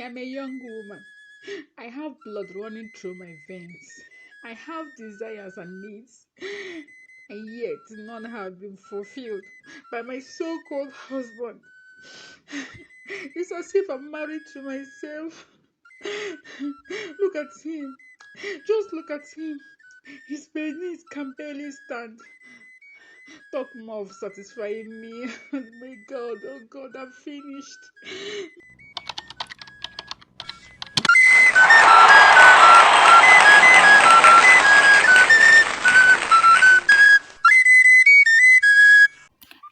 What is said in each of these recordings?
am a young woman. I have blood running through my veins. I have desires and needs, and yet none have been fulfilled by my so called husband. It's as if I'm married to myself. Look at him. Just look at him. His knees can barely stand. Talk more of satisfying me. My God, oh God, I'm finished.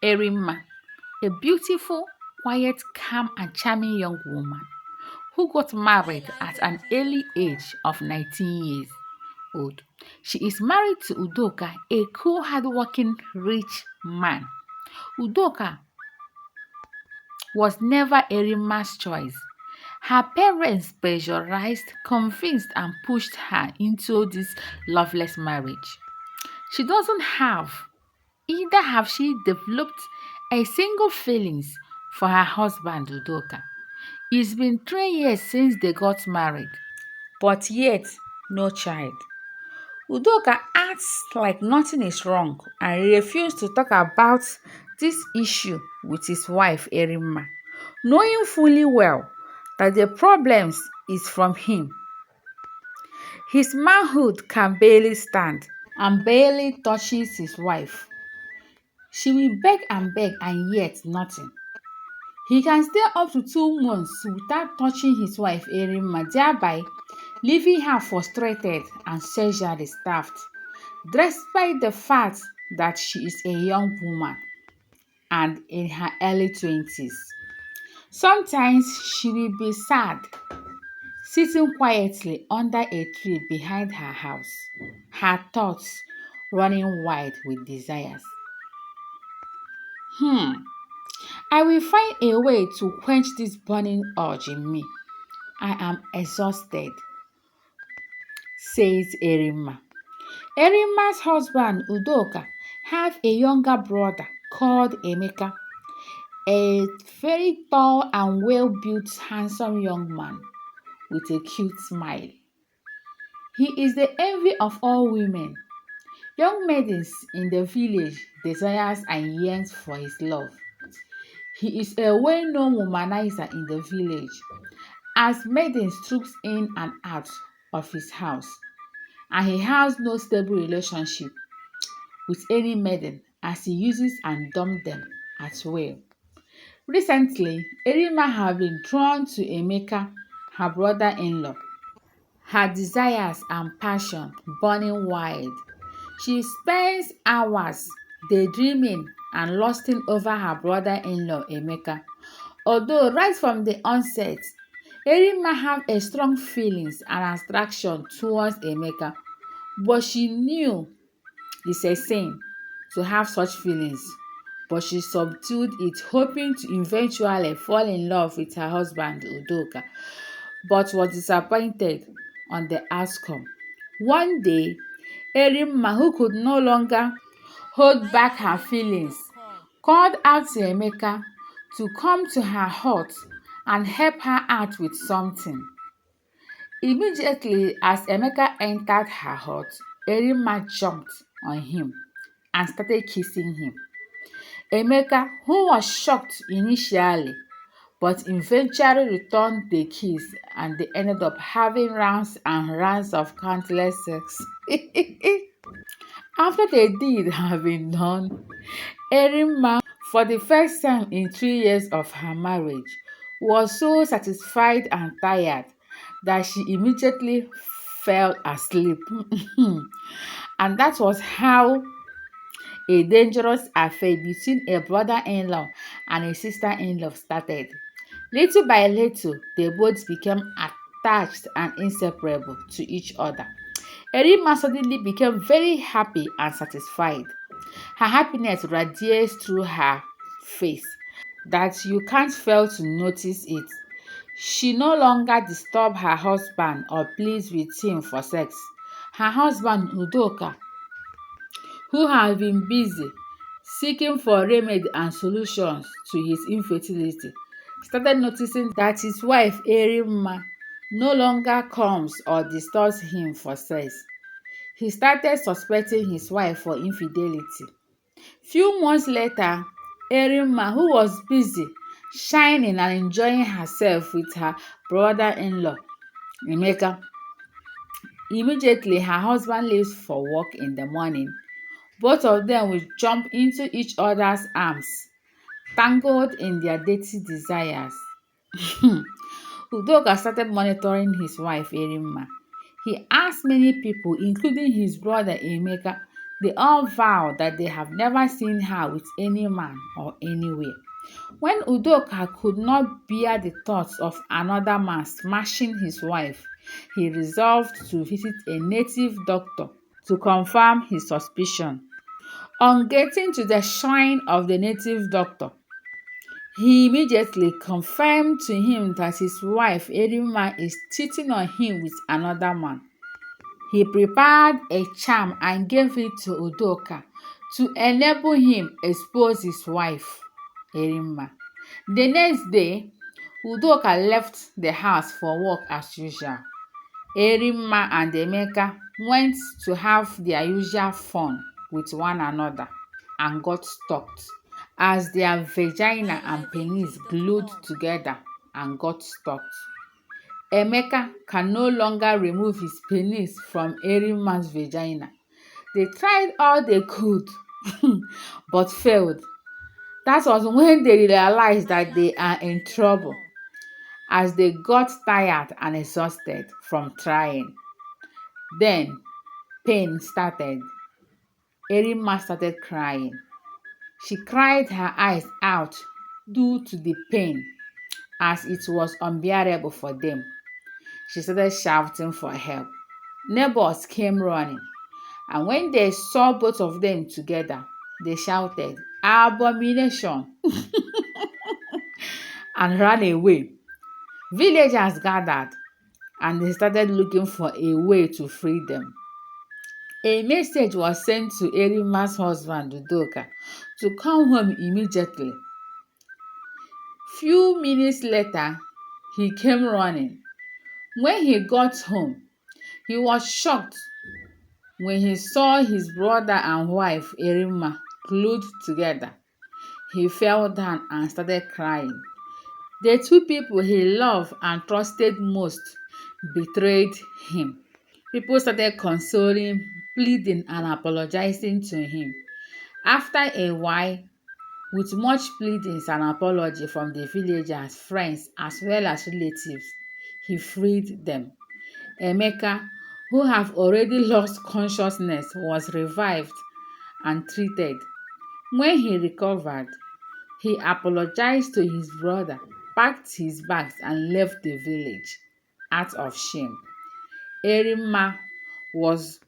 Erima, a beautiful, quiet, calm, and charming young woman who got married at an early age of 19 years old. She is married to Udoka, a cool, hardworking, rich man. Udoka was never Erima's choice. Her parents pressurized, convinced, and pushed her into this loveless marriage. She doesn't have, either have she developed a single feelings for her husband Udoka. It's been 3 years since they got married, but yet no child. Udoka acts like nothing is wrong and refuses to talk about this issue with his wife Erima, knowing fully well that the problems is from him. His manhood can barely stand and barely touches his wife. She will beg and yet nothing. He can stay up to 2 months without touching his wife Erima, thereby leaving her frustrated and sexually starved, despite the fact that she is a young woman and in her early 20s. Sometimes she will be sad, sitting quietly under a tree behind her house, her thoughts running wild with desires. I will find a way to quench this burning urge in me. I am exhausted, says Erima. Erima's husband, Udoka, have a younger brother called Emeka, a very tall and well-built, handsome young man with a cute smile. He is the envy of all women. Young maidens in the village desires and yearns for his love. He is a well-known womanizer in the village, as maidens troops in and out of his house, and he has no stable relationship with any maiden as he uses and dumps them at will. Recently, Erima has been drawn to Emeka, her brother-in-law, her desires and passion burning wild. She spends hours daydreaming and lusting over her brother-in-law Emeka. Although right from the onset, Erima had a strong feelings and attraction towards Emeka, but she knew it's a sin to have such feelings. But she subdued it, hoping to eventually fall in love with her husband Udoka, but was disappointed on the outcome. One day, Erima, who could no longer hold back her feelings, called out to Emeka to come to her hut and help her out with something. Immediately as Emeka entered her hut, Erima jumped on him and started kissing him. Emeka, who was shocked initially, but eventually returned the kiss and they ended up having rounds and rounds of countless sex. After the deed had been done, Erima, for the first time in 3 years of her marriage, was so satisfied and tired that she immediately fell asleep. And that was how a dangerous affair between a brother-in-law and a sister-in-law started. Little by little, they both became attached and inseparable to each other. Erima suddenly became very happy and satisfied. Her happiness radiates through her face that you can't fail to notice it. She no longer disturbs her husband or pleads with him for sex. Her husband Udoka, who has been busy seeking for remedy and solutions to his infertility, started noticing that his wife Erimma no longer comes or disturbs him for sex. He started suspecting his wife for infidelity. Few months later, Erimma, who was busy shining and enjoying herself with her brother-in-law, Emeka, immediately her husband leaves for work in the morning. Both of them will jump into each other's arms, tangled in their dirty desires. Udoka started monitoring his wife Erimma. He asked many people, including his brother Emeka. They all vowed that they have never seen her with any man or anywhere. When Udoka could not bear the thoughts of another man smashing his wife, he resolved to visit a native doctor to confirm his suspicion. On getting to the shrine of the native doctor, he immediately confirmed to him that his wife Erima is cheating on him with another man. He prepared a charm and gave it to Udoka to enable him expose his wife Erima. The next day, Udoka left the house for work as usual. Erima and Emeka went to have their usual fun with one another and got stalked as their vagina and penis glued highlifeng.com. together and got stuck. Emeka can no longer remove his penis from Erima's vagina. They tried all they could but failed. That was when they realized that they are in trouble highlifeng.com. as they got tired and exhausted from trying. Then pain started. Erima started crying. She cried her eyes out due to the pain as it was unbearable for them. She started shouting for help. Neighbors came running, and when they saw both of them together, they shouted, "Abomination!" and ran away. Villagers gathered and they started looking for a way to free them. A message was sent to Erima's husband Udoka to come home immediately. Few minutes later, he came running. When he got home, he was shocked when he saw his brother and wife Erima glued together. He fell down and started crying. The two people he loved and trusted most betrayed him. People started consoling, pleading, and apologizing to him. After a while, with much pleadings and apology from the villagers, friends, as well as relatives, he freed them. Emeka, who had already lost consciousness, was revived and treated. When he recovered, he apologized to his brother, packed his bags, and left the village out of shame. Erima was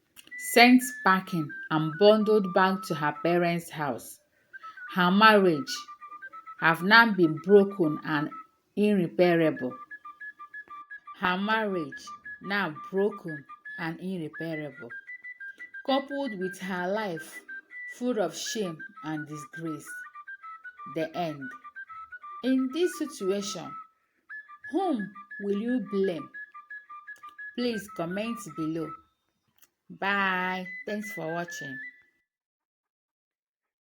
sent packing and bundled back to her parents' house. Her marriage have now been broken and irreparable. Her marriage now broken and irreparable, coupled with her life full of shame and disgrace. The end. In this situation, whom will you blame? Please comment below. Bye. Thanks for watching.